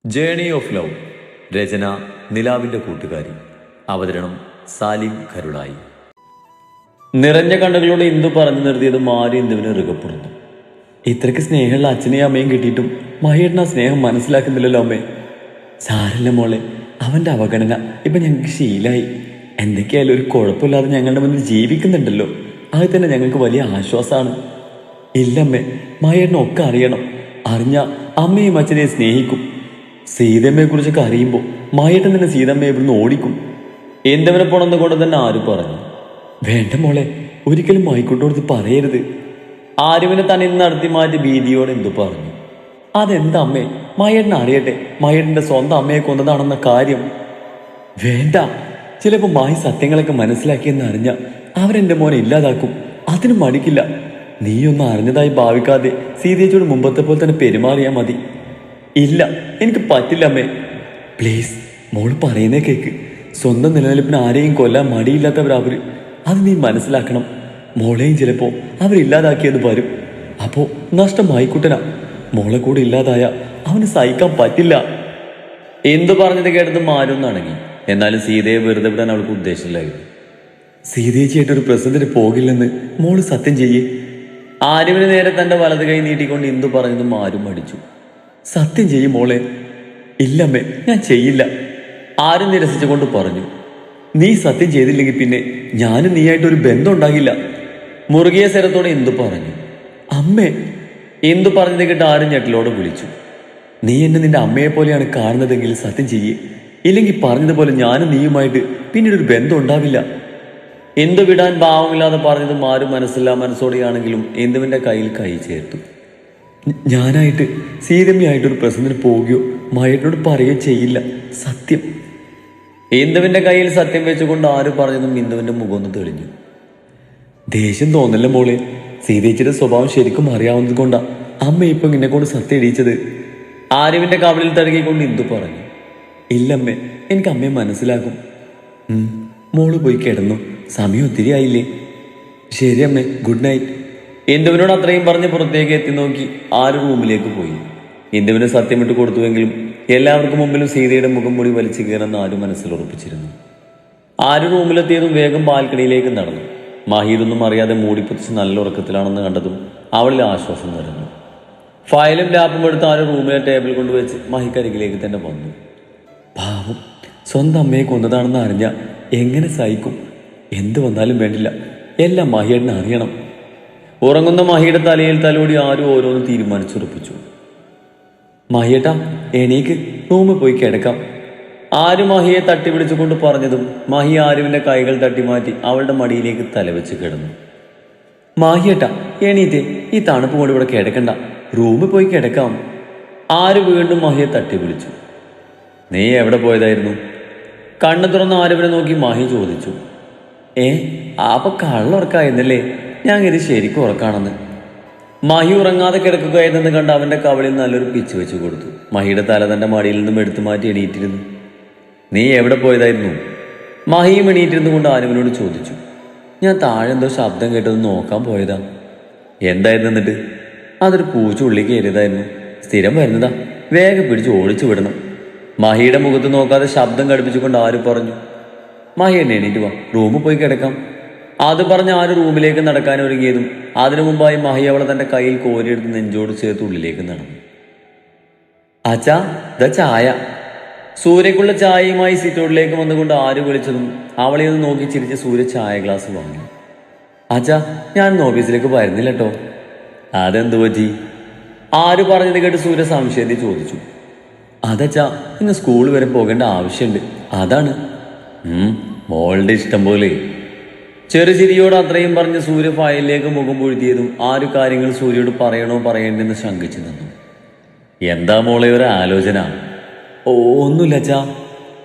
Journey of love. രചന നിലാവിൻ്റെ കൂട്ടുകാരി. അവതരണം സാലിം കരുളായി. നിറഞ്ഞ കണ്ണുകളോട് ഇന്ദു പറഞ്ഞു നിർത്തിയത് മാറി ഇന്ദുവിന് ഇറുകപ്പുറന്നു. ഇത്രയ്ക്ക് സ്നേഹമുള്ള അച്ഛനെയും അമ്മയും കിട്ടിയിട്ടും മഹേട്ടൻ ആ സ്നേഹം മനസ്സിലാക്കുന്നില്ലല്ലോ അമ്മേ. സാരല്ല മോളെ, അവൻ്റെ അവഗണന ഇപ്പം ഞങ്ങൾക്ക് ശീലമായി. എന്തൊക്കെയായാലും ഒരു കുഴപ്പമില്ലാതെ ഞങ്ങളുടെ മുന്നിൽ ജീവിക്കുന്നുണ്ടല്ലോ, അത് തന്നെ ഞങ്ങൾക്ക് വലിയ ആശ്വാസമാണ്. ഇല്ലമ്മേ, മഹേട്ടനൊക്കെ അറിയണം. അറിഞ്ഞാൽ അമ്മയും അച്ഛനെയും സ്നേഹിക്കും. സീതമ്മയെ കുറിച്ചൊക്കെ അറിയുമ്പോൾ മഹേട്ടൻ തന്നെ സീതമ്മയെ ഇവിടുന്ന് ഓടിക്കും. എന്തവനെ പോണെന്ന് കൊണ്ട് തന്നെ ആര് പറഞ്ഞു. വേണ്ട മോളെ, ഒരിക്കലും മൈക്കൂട്ടോടുത്ത് പറയരുത്. ആരുവിനെ തന്നെ ഇന്ന് നടത്തി മാറ്റി ഭീതിയോടെ എന്തു പറഞ്ഞു. അതെന്താ അമ്മേ, മഹേട്ടൻ അറിയട്ടെ മഹേട്ടൻ്റെ സ്വന്തം അമ്മയെ കൊന്നതാണെന്ന കാര്യം. വേണ്ട, ചിലപ്പോൾ മായി സത്യങ്ങളൊക്കെ മനസ്സിലാക്കിയെന്ന് അറിഞ്ഞാൽ അവരെൻ്റെ മോനെ ഇല്ലാതാക്കും. അതിന് മടിക്കില്ല. നീയൊന്നും അറിഞ്ഞതായി ഭാവിക്കാതെ സീതേച്ചിയോട് മുമ്പത്തെ പോലെ തന്നെ പെരുമാറിയാൽ മതി. ഇല്ല, എനിക്ക് പറ്റില്ല അമ്മേ. പ്ലീസ് മോള് പറയുന്നേ കേക്ക്. സ്വന്തം നിലനിൽപ്പിന് ആരെയും കൊല്ലാൻ മടിയില്ലാത്തവരവർ. അത് നീ മനസ്സിലാക്കണം. മോളെയും ചിലപ്പോൾ അവരില്ലാതാക്കിയത് വരും. അപ്പോൾ നഷ്ടമായിക്കൂട്ടനാ. മോളെ കൂടെ ഇല്ലാതായ അവന് സഹിക്കാൻ പറ്റില്ല. എന്തു പറഞ്ഞത് കേട്ടത് മാരൊന്നും അടങ്ങി. എന്നാലും സീതയെ വെറുതെ വിടാൻ അവൾക്ക് ഉദ്ദേശമില്ലായിരുന്നു. സീതേച്ചിയായിട്ടൊരു പ്രസന്റിന് പോകില്ലെന്ന് മോള് സത്യം ചെയ്യേ. ആരുവിന് നേരെ തൻ്റെ വലത് കൈ നീട്ടിക്കൊണ്ട് ഇന്ദു പറഞ്ഞതും ആരും മടിച്ചു. സത്യം ചെയ്യും മോളെ. ഇല്ലമ്മേ, ഞാൻ ചെയ്യില്ല. ആരും നിരസിച്ചുകൊണ്ട് പറഞ്ഞു. നീ സത്യം ചെയ്തില്ലെങ്കിൽ പിന്നെ ഞാനും നീയായിട്ടൊരു ബന്ധം ഉണ്ടാകില്ല. മുറുകിയ സ്വരത്തോടെ എന്തു പറഞ്ഞു. അമ്മേ. എന്തു പറഞ്ഞത് കേട്ട് ആരും ഞെട്ടിലോടെ വിളിച്ചു. നീ എന്നെ നിന്റെ അമ്മയെ പോലെയാണ് കാണുന്നതെങ്കിൽ സത്യം ചെയ്യേ. ഇല്ലെങ്കിൽ പറഞ്ഞതുപോലെ ഞാനും നീയുമായിട്ട് പിന്നീട് ഒരു ബന്ധം ഉണ്ടാവില്ല. എന്തു വിടാൻ ഭാവമില്ലാതെ പറഞ്ഞതും ആരും മനസ്സോടെയാണെങ്കിലും എന്തുവിൻ്റെ കയ്യിൽ കൈ ചേർത്തു. ഞാനായിട്ട് സീതമ്മയായിട്ടൊരു പ്രസന്റിന് പോവുകയോ മഹേട്ടനോട് പറയുകയോ ചെയ്യില്ല, സത്യം. ഇന്ദുവിൻ്റെ കയ്യിൽ സത്യം വെച്ചുകൊണ്ട് ആര് പറഞ്ഞതും ഇന്ദുവിൻ്റെ മുഖം ഒന്ന് തെളിഞ്ഞു. ദേഷ്യം തോന്നല്ല മോളെ. സീതേച്ചിയുടെ സ്വഭാവം ശരിക്കും അറിയാവുന്നത് കൊണ്ടാ അമ്മ ഇപ്പം ഇന്നെ കൊണ്ട് സത്യം ഇടിച്ചത്. ആരുവിൻ്റെ കവിളിൽ തഴുകിക്കൊണ്ട് ഇന്ദു പറഞ്ഞു. ഇല്ലമ്മേ, എനിക്ക് അമ്മയെ മനസ്സിലാകും. മോള് പോയി കിടന്നു, സമയം ഒത്തിരി ആയില്ലേ. ശരി അമ്മേ, ഗുഡ് നൈറ്റ്. ഇന്ദുവിനോട് അത്രയും പറഞ്ഞ് പുറത്തേക്ക് എത്തി നോക്കി ആര് റൂമിലേക്ക് പോയി. ഇന്ദുവിന് സത്യമിട്ട് കൊടുത്തുവെങ്കിലും എല്ലാവർക്കും മുമ്പിലും സീതയുടെ മുഖം മൂടി വലിച്ചു കയറുന്ന ആര് മനസ്സിൽ ഉറപ്പിച്ചിരുന്നു. ആര് റൂമിലെത്തിയതും വേഗം ബാൽക്കണിയിലേക്ക് നടന്നു. മാഹിയിലൊന്നും അറിയാതെ മൂടിപ്പൊത്തിച്ച് നല്ല ഉറക്കത്തിലാണെന്ന് കണ്ടതും അവളിൽ ആശ്വാസം നിറഞ്ഞു. ഫയലും ലാപ്പും എടുത്ത് ആര് റൂമിലെ ടേബിൾ കൊണ്ടുവച്ച് മഹിക്കരികിലേക്ക് തന്നെ വന്നു. പാവം, സ്വന്തം അമ്മയെ കൊന്നതാണെന്ന് അറിഞ്ഞാൽ എങ്ങനെ സഹിക്കും. എന്തു വന്നാലും വേണ്ടില്ല, എല്ലാം മഹിയേട്ടനെ അറിയണം. ഉറങ്ങുന്ന മഹിയുടെ തലയിൽ തലോടി ആരും ഓരോന്ന് തീരുമാനിച്ചുറപ്പിച്ചു. മഹിയേട്ടാ, എണീക്ക്, റൂമിൽ പോയി കിടക്കാം. ആര് മഹിയെ തട്ടി വിളിച്ചുകൊണ്ട് പറഞ്ഞതും മഹി ആരുവിൻ്റെ കൈകൾ തട്ടിമാറ്റി അവളുടെ മടിയിലേക്ക് തലവെച്ച് കിടന്നു. മാഹിയേട്ടാ, എണീറ്റേ, ഈ തണുപ്പ് കൊണ്ട് ഇവിടെ കിടക്കണ്ട, റൂമിൽ പോയി കിടക്കാം. ആര് വീണ്ടും മഹിയെ തട്ടി വിളിച്ചു. നീ എവിടെ പോയതായിരുന്നു? കണ്ണു തുറന്ന് ആരുവിനെ നോക്കി മഹി ചോദിച്ചു. അപ്പൊ കള്ളുറക്കായിരുന്നല്ലേ? ഞാൻ ഇത് ശരിക്കും ഉറക്കാണെന്ന്. മഹി ഉറങ്ങാതെ കിടക്കുകയായിരുന്നെന്ന് കണ്ട് അവൻ്റെ കവളിൽ നല്ലൊരു പിച്ച് വെച്ച് കൊടുത്തു. മഹിയുടെ തല തൻ്റെ മടിയിൽ നിന്നും എടുത്തു മാറ്റി എണീറ്റിരുന്നു. നീ എവിടെ പോയതായിരുന്നു? മഹിയും എണീറ്റിരുന്നു കൊണ്ട് ആരുവിനോട് ചോദിച്ചു. ഞാൻ താഴെ എന്തോ ശബ്ദം കേട്ടത് നോക്കാൻ പോയതാ. എന്തായിരുന്നു എന്നിട്ട്? അതൊരു പൂച്ച ഉള്ളിൽ കയറിയതായിരുന്നു. സ്ഥിരം വരുന്നതാ, വേഗം പിടിച്ച് ഓടിച്ചു വിടണം. മഹിയുടെ മുഖത്ത് നോക്കാതെ ശബ്ദം കടുപ്പിച്ചുകൊണ്ട് ആര് പറഞ്ഞു. മഹി എന്നെ എണീറ്റ് വാ, റൂമിൽ പോയി കിടക്കാം. അത് പറഞ്ഞ് ആര് റൂമിലേക്ക് നടക്കാൻ ഒരുങ്ങിയതും അതിനു മുമ്പായി മഹി അവളെ തൻ്റെ കയ്യിൽ കോരിയെടുത്ത് നെഞ്ചോട് ചേർത്ത് ഉള്ളിലേക്ക് നടന്നു. അച്ഛാ, ദാ ചായ. സൂര്യക്കുള്ള ചായയുമായി സിറ്റോട്ടിലേക്ക് വന്നുകൊണ്ട് ആര് വിളിച്ചതും അവളെ ഒന്ന് നോക്കി ചിരിച്ച് സൂര്യ ചായ ഗ്ലാസ് വാങ്ങി. അച്ഛാ, ഞാൻ ഇന്ന് ഓഫീസിലേക്ക് വരുന്നില്ല കേട്ടോ. അതെന്തു പറ്റി? ആര് പറഞ്ഞത് കേട്ട് സൂര്യ സംശയത്തിൽ ചോദിച്ചു. അതച്ഛാ, ഇന്ന് സ്കൂൾ വരെ പോകേണ്ട ആവശ്യമുണ്ട്, അതാണ്. മോളുടെ ഇഷ്ടം പോലെ. ചെറുചിരിയോട് അത്രയും പറഞ്ഞ് സൂര്യ ഫയലിലേക്ക് മുഖം പൊഴുത്തിയതും ആര് കാര്യങ്ങൾ സൂര്യയോട് പറയണോ പറയണ്ടെന്ന് ശങ്കിച്ചു നിന്നു. എന്താ മോളെ ഒരു ആലോചന? ഒന്നുമില്ല അച്ഛാ.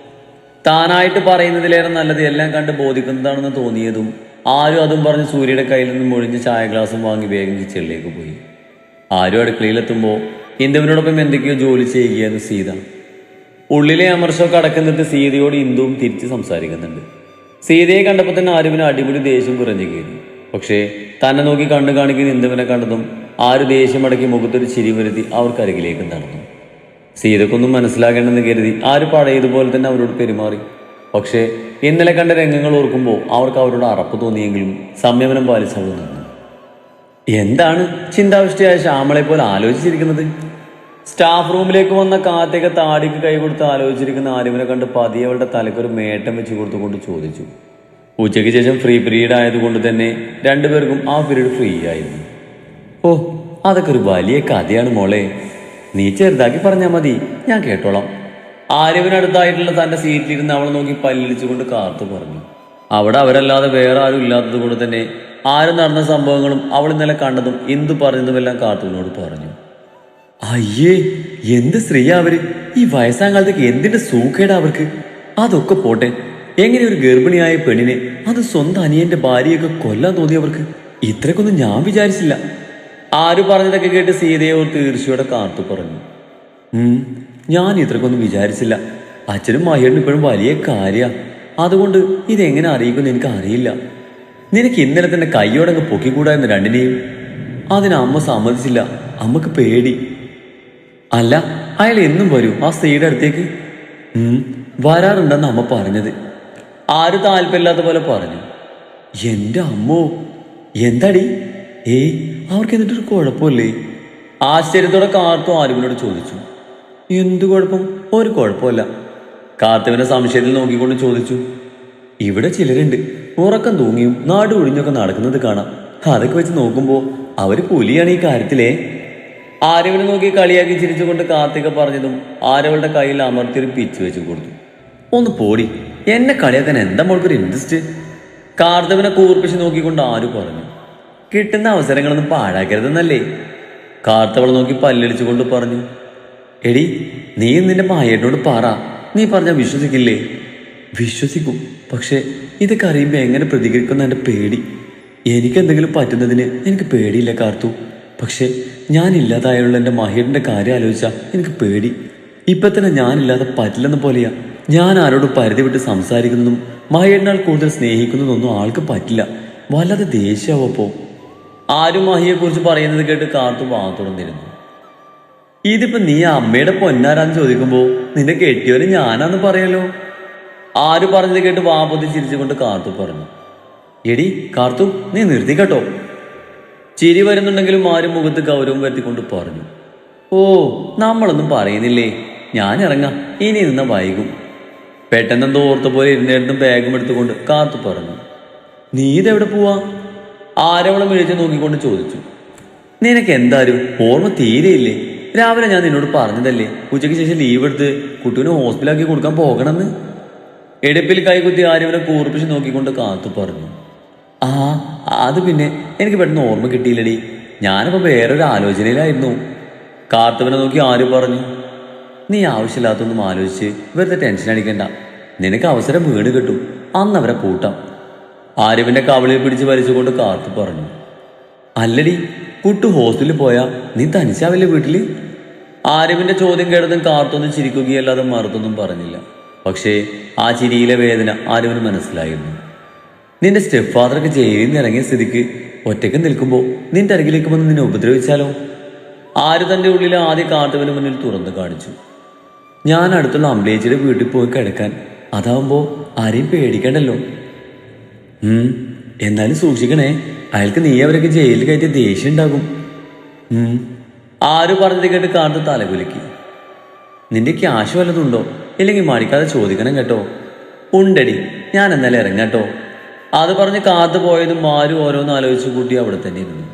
താനായിട്ട് പറയുന്നതിലേറെ നല്ലത് എല്ലാം കണ്ട് ബോധിക്കുന്നതാണെന്ന് തോന്നിയതും ആരും അതും പറഞ്ഞ് സൂര്യയുടെ കയ്യിൽ നിന്നും ഒഴിഞ്ഞ് ചായ ഗ്ലാസും വാങ്ങി വേഗം കിച്ചണിലേക്ക് പോയി. ആരും അടുക്കളയിലെത്തുമ്പോൾ ഇന്ദുവിനോടൊപ്പം എന്തൊക്കെയോ ജോലി ചെയ്യുകയായിരുന്നു സീത. ഉള്ളിലെ അമർഷമൊക്കെ അടക്കുന്നിട്ട് സീതയോട് ഇന്ദുവും തിരിച്ച് സംസാരിക്കുന്നുണ്ട്. സീതയെ കണ്ടപ്പോൾ തന്നെ ആരുവിന് അടിപൊളി ദേഷ്യം കുറഞ്ഞു കയറി. പക്ഷേ തന്നെ നോക്കി കണ്ണു കാണിക്കുന്ന ഇന്ദുവിനെ കണ്ടതും ആര് ദേഷ്യം അടക്കി മുഖത്തൊരു ചിരി വരുത്തി അവർക്കരികിലേക്ക് നടന്നു. സീതക്കൊന്നും മനസ്സിലാകേണ്ടെന്ന് കരുതി ആര് പഴയതുപോലെ തന്നെ അവരോട് പെരുമാറി. പക്ഷേ ഇന്നലെ കണ്ട രംഗങ്ങൾ ഓർക്കുമ്പോൾ അവർക്ക് അവരോട് അറപ്പ് തോന്നിയെങ്കിലും സംയമനം പാലിച്ചവൾ നിന്നു. എന്താണ് ചിന്താവിഷ്ടയായ ശ്യാമളെ പോലെ ആലോചിച്ചിരിക്കുന്നത്? സ്റ്റാഫ് റൂമിലേക്ക് വന്ന കാത്തേക്ക് താടിക്ക് കൈ കൊടുത്ത് ആലോചിച്ചിരിക്കുന്ന ആര്യവനെ കണ്ട് പതിയെ അവളുടെ തലക്കൊരു മേട്ടം വെച്ച് കൊടുത്തുകൊണ്ട് ചോദിച്ചു. ഉച്ചയ്ക്ക് ശേഷം ഫ്രീ പീരീഡ് ആയതുകൊണ്ട് തന്നെ രണ്ടുപേർക്കും ആ പീരീഡ് ഫ്രീ ആയിരുന്നു. ഓ, അതൊക്കെ ഒരു വലിയ കഥയാണ് മോളെ. നീ ചെറുതാക്കി പറഞ്ഞാൽ മതി, ഞാൻ കേട്ടോളാം. ആര്യവനടുത്തായിട്ടുള്ള തന്റെ സീറ്റിലിരുന്ന് അവളെ നോക്കി പല്ലിളിച്ചുകൊണ്ട് കാർത്തു പറഞ്ഞു. അവിടെ അവരല്ലാതെ വേറെ ആരും ഇല്ലാത്തത് കൊണ്ട് തന്നെ ആരും നടന്ന സംഭവങ്ങളും അവൾ ഇന്നലെ കണ്ടതും എന്തു പറഞ്ഞതുമെല്ലാം കാർത്തുവിനോട് പറഞ്ഞു. അയ്യേ, എന്ത് സ്ത്രീയാ അവര്! ഈ വയസ്സാം കാലത്തേക്ക് എന്തിന്റെ സൂക്കേടാ അവർക്ക്! അതൊക്കെ പോട്ടെ, എങ്ങനെ ഒരു ഗർഭിണിയായ പെണ്ണിനെ, അത് സ്വന്തം അനിയന്റെ ഭാര്യയൊക്കെ കൊല്ലാൻ തോന്നിയവർക്ക്? ഇത്രക്കൊന്നും ഞാൻ വിചാരിച്ചില്ല. ആര് പറഞ്ഞതൊക്കെ കേട്ട് സീതയെ ഓർത്ത് ഈർഷ്യയോടെ കാർത്തു പറഞ്ഞു. ഞാൻ ഇത്രക്കൊന്നും വിചാരിച്ചില്ല. അച്ഛനും മഹിയനും ഇപ്പോഴും വലിയ കാര്യ. അതുകൊണ്ട് ഇതെങ്ങനെ അറിയിക്കുമെന്ന് എനിക്ക് അറിയില്ല. നിനക്ക് ഇന്നലെ തന്നെ കയ്യോടങ്ങ് പൊക്കിക്കൂടായിരുന്നു രണ്ടിനെയും. അതിന് അമ്മ സമ്മതിച്ചില്ല. അമ്മക്ക് പേടി. അല്ല, അയാൾ എന്നും വരും ആ സ്ത്രീയുടെ അടുത്തേക്ക്? വരാറുണ്ടെന്ന് അമ്മ പറഞ്ഞത്. ആര് താല്പര്യമില്ലാത്ത പോലെ പറഞ്ഞു. എന്റെ അമ്മോ, എന്താടി? അവർക്ക് എന്നിട്ടൊരു കുഴപ്പമില്ലേ? ആശ്ചര്യത്തോടെ കാർത്തു ആരുവിനോട് ചോദിച്ചു. എന്തു കുഴപ്പം? ഒരു കുഴപ്പമില്ല. കാർത്തുവിനെ സംശയത്തിൽ നോക്കിക്കൊണ്ട് ചോദിച്ചു. ഇവിടെ ചിലരുണ്ട്, ഉറക്കം തൂങ്ങിയും നാട് ഒഴിഞ്ഞൊക്കെ നടക്കുന്നത് കാണാം. അതൊക്കെ വെച്ച് നോക്കുമ്പോൾ അവര് പുലിയാണ് ഈ കാര്യത്തിലേ. ആരവനെ നോക്കി കളിയാക്കി ചിരിച്ചുകൊണ്ട് കാർത്തിക പറഞ്ഞതും ആരവളുടെ കയ്യിൽ അമർത്തിയൊരു പിച്ച് വെച്ച് കൊടുത്തു. ഒന്ന് പോടി, എന്നെ കളിയാക്കാൻ എന്താ മോൾക്കൊരു ഇൻട്രസ്റ്റ്? കാർത്തവനെ കൂർപ്പിച്ച് നോക്കിക്കൊണ്ട് ആര് പറഞ്ഞു. കിട്ടുന്ന അവസരങ്ങളൊന്നും പാഴാക്കരുതെന്നല്ലേ? കാർത്തവളെ നോക്കി പല്ലടിച്ചുകൊണ്ട് പറഞ്ഞു. എടി, നീ നിന്റെ മായേട്ടനോട് പറ. നീ പറഞ്ഞാൽ വിശ്വസിക്കില്ലേ? വിശ്വസിക്കും, പക്ഷെ ഇതൊക്കെ അറിയുമ്പോൾ എങ്ങനെ പ്രതികരിക്കുന്ന എൻ്റെ പേടി. എനിക്കെന്തെങ്കിലും പറ്റുന്നതിന് എനിക്ക് പേടിയില്ല കാർത്തു. പക്ഷെ ഞാനില്ലാതായുള്ള എൻ്റെ മഹേട്ടൻ്റെ കാര്യം ആലോചിച്ചാൽ എനിക്ക് പേടി. ഇപ്പം തന്നെ ഞാനില്ലാതെ പറ്റില്ലെന്ന പോലെയാ. ഞാൻ ആരോട് പരിധി വിട്ട് സംസാരിക്കുന്നതും മഹേട്ടനാൽ കൂടുതൽ സ്നേഹിക്കുന്നതൊന്നും ആൾക്ക് പറ്റില്ല. വല്ലാതെ ദേഷ്യമാവപ്പോ. ആരും മഹിയെക്കുറിച്ച് പറയുന്നത് കേട്ട് കാർത്തു തുറന്നിരുന്നു. ഇതിപ്പോ നീ അമ്മയുടെ പൊന്നാരാന്ന് ചോദിക്കുമ്പോ നിന്നെ കെട്ടിയവര് ഞാനാന്ന് പറയല്ലോ. ആര് പറഞ്ഞത് കേട്ട് വാപ്പൊത്തി ചിരിച്ചുകൊണ്ട് കാർത്തു പറഞ്ഞു. എടി കാർത്തു, നീ നിർത്തി കേട്ടോ. ചിരി വരുന്നുണ്ടെങ്കിലും ആരും മുഖത്ത് ഗൗരവം വരുത്തിക്കൊണ്ട് പറഞ്ഞു. ഓ, നമ്മളൊന്നും പറയുന്നില്ലേ, ഞാൻ ഇറങ്ങാം, ഇനി നിന്ന വൈകും. പെട്ടെന്നെന്തോ ഓർത്ത പോലെ ഇരുന്നിടത്തും ബാഗും എടുത്തുകൊണ്ട് കാർത്തു പറഞ്ഞു. നീ ഇതെവിടെ പോവാ? ആരവളം വിളിച്ചു നോക്കിക്കൊണ്ട് ചോദിച്ചു. നിനക്ക് എന്തായാലും ഓർമ്മ തീരെയില്ലേ? രാവിലെ ഞാൻ നിന്നോട് പറഞ്ഞതല്ലേ ഉച്ചയ്ക്ക് ശേഷം ലീവ് എടുത്ത് കുട്ടീനെ ഹോസ്പിറ്റലാക്കി കൊടുക്കാൻ പോകണമെന്ന്. എടുപ്പിൽ കൈകുത്തി ആര്യവനെ കൂർപ്പിച്ച് നോക്കിക്കൊണ്ട് കാത്തു പറഞ്ഞു. അത് പിന്നെ എനിക്ക് പെട്ടെന്ന് ഓർമ്മ കിട്ടിയില്ലടി. ഞാനിപ്പോൾ വേറൊരു ആലോചനയിലായിരുന്നു. കാർത്തവനെ നോക്കി ആര് പറഞ്ഞു. നീ ആവശ്യമില്ലാത്തൊന്നും ആലോചിച്ച് വെറുതെ ടെൻഷൻ അടിക്കണ്ട. നിനക്ക് അവസരം വീട് കിട്ടും, അന്ന് അവരെ പൂട്ടാം. ആര്യവന്റെ കവളിൽ പിടിച്ച് വലിച്ചുകൊണ്ട് കാർത്തു പറഞ്ഞു. അല്ലടി, കുട്ടു ഹോസ്പിറ്റലിൽ പോയാ നീ തനിച്ചാവില്ലേ വീട്ടില്? ആര്യവന്റെ ചോദ്യം കേട്ടതും കാർത്തൊന്നും ചിരിക്കുകയല്ലാതെ മറുത്തൊന്നും പറഞ്ഞില്ല. പക്ഷേ ആ ചിരിയിലെ വേദന ആര്യവന് മനസ്സിലായിരുന്നു. നിന്റെ സ്റ്റെപ്പ് ഫാദറൊക്കെ ജയിലിൽ നിന്ന് ഇറങ്ങിയ സ്ഥിതിക്ക് ഒറ്റയ്ക്ക് നിൽക്കുമ്പോൾ നിന്റെ അരികിലേക്ക് വന്ന് നിന്നെ ഉപദ്രവിച്ചാലോ? ആര് തന്റെ ഉള്ളിൽ ആദ്യ കാർത്തവന് മുന്നിൽ തുറന്നു കാണിച്ചു. ഞാൻ അടുത്തുള്ള അമ്പലേച്ചിയുടെ വീട്ടിൽ പോയി കിടക്കാൻ. അതാവുമ്പോ ആരെയും പേടിക്കണ്ടല്ലോ. എന്നാലും സൂക്ഷിക്കണേ, അയാൾക്ക് നീ അവരൊക്കെ ജയിലിൽ കയറ്റി ദേഷ്യം ഉണ്ടാകും. ആര് പറഞ്ഞത് കേട്ട് കാർത്ത് തലകുലുക്കി. നിന്റെ ക്യാഷ് വല്ലതുണ്ടോ? ഇല്ലെങ്കിൽ മടിക്കാതെ ചോദിക്കണം കേട്ടോ. ഉണ്ടടി, ഞാൻ എന്നാലും ഇറങ്ങാട്ടോ. അത് പറഞ്ഞ് കാത്തു പോയതും മാരു ഓരോന്ന് ആലോചിച്ചു കൂട്ടി അവിടെ തന്നെ ഇരുന്നു.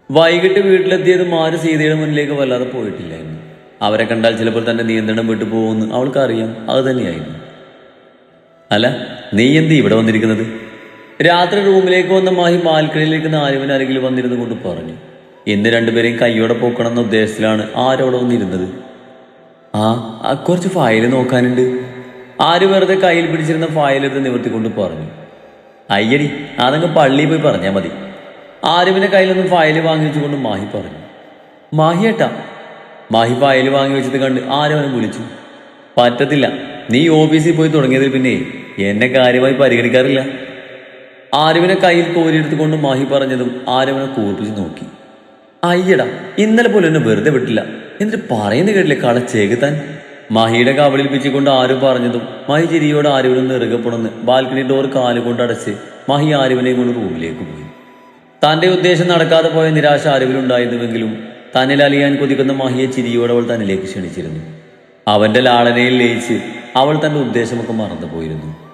വൈകിട്ട് വീട്ടിലെത്തിയതും മാരു സീതയുടെ മുന്നിലേക്ക് വല്ലാതെ പോയിട്ടില്ലായിരുന്നു. അവരെ കണ്ടാൽ ചിലപ്പോൾ തന്റെ നിയന്ത്രണം വിട്ടു പോകുമെന്ന് അവൾക്കറിയാം. അത് തന്നെയായിരുന്നു. അല്ല, നീ എന്ത് ഇവിടെ വന്നിരിക്കുന്നത്? രാത്രി റൂമിലേക്ക് വന്ന മാഹി ബാൽക്കണിയിലിരിക്കുന്ന ആര്യവന് അരികിൽ വന്നിരുന്നു കൊണ്ട് പറഞ്ഞു. ഇന്ന് രണ്ടുപേരെയും കയ്യോടെ പോക്കണം എന്ന ഉദ്ദേശത്തിലാണ് ആരോടെ വന്നിരുന്നത്. കുറച്ച് ഫയൽ നോക്കാനുണ്ട്. ആര് വെറുതെ കയ്യിൽ പിടിച്ചിരുന്ന ഫയലെടുത്ത് നിവർത്തിക്കൊണ്ട് പറഞ്ഞു. അയ്യടി, അതങ്ങ് പള്ളിയിൽ പോയി പറഞ്ഞാൽ മതി. ആര്യവിന്റെ കയ്യിലൊന്നും ഫയൽ വാങ്ങി വെച്ചുകൊണ്ട് മാഹി പറഞ്ഞു. മാഹിയേട്ടാ. മാഹി ഫയൽ വാങ്ങി വെച്ചത് കണ്ട് ആര്യവനെ വിളിച്ചു. പറ്റത്തില്ല, നീ ഓഫീസിൽ പോയി തുടങ്ങിയതിൽ പിന്നെ എന്നെ കാര്യമായി പരിഗണിക്കാറില്ല. ആര്യവനെ കയ്യിൽ കോരിയെടുത്തുകൊണ്ട് മാഹി പറഞ്ഞതും ആര്യവനെ കൂർപ്പിച്ച് നോക്കി. അയ്യടാ, ഇന്നലെ പോലും എന്നെ വെറുതെ വിട്ടില്ല. എന്നിട്ട് പറയുന്ന കേട്ടില്ലേ കളച്ചേകുത്താൻ. മഹിയുടെ കവളിൽ പിച്ചിക്കൊണ്ട് ആരും പറഞ്ഞതും മഹി ചിരിയോട് ആരുവിനും നെറുകപ്പെടുന്ന് ബാൽക്കണി ഡോർ കാലുകൊണ്ട് അടച്ച് മഹി ആരുവിനെയും കൊണ്ട് റൂമിലേക്ക് പോയി. തന്റെ ഉദ്ദേശം നടക്കാതെ പോയ നിരാശ ആരുവിലുണ്ടായിരുന്നുവെങ്കിലും തന്നിൽ അലിയാൻ കൊതിക്കുന്ന മഹിയെ ചിരിയോടെ അവൾ തന്നിലേക്ക് ക്ഷണിച്ചിരുന്നു. അവന്റെ ലാളനയിൽ ലയിച്ച് അവൾ തന്റെ ഉദ്ദേശമൊക്കെ മറന്നുപോയിരുന്നു.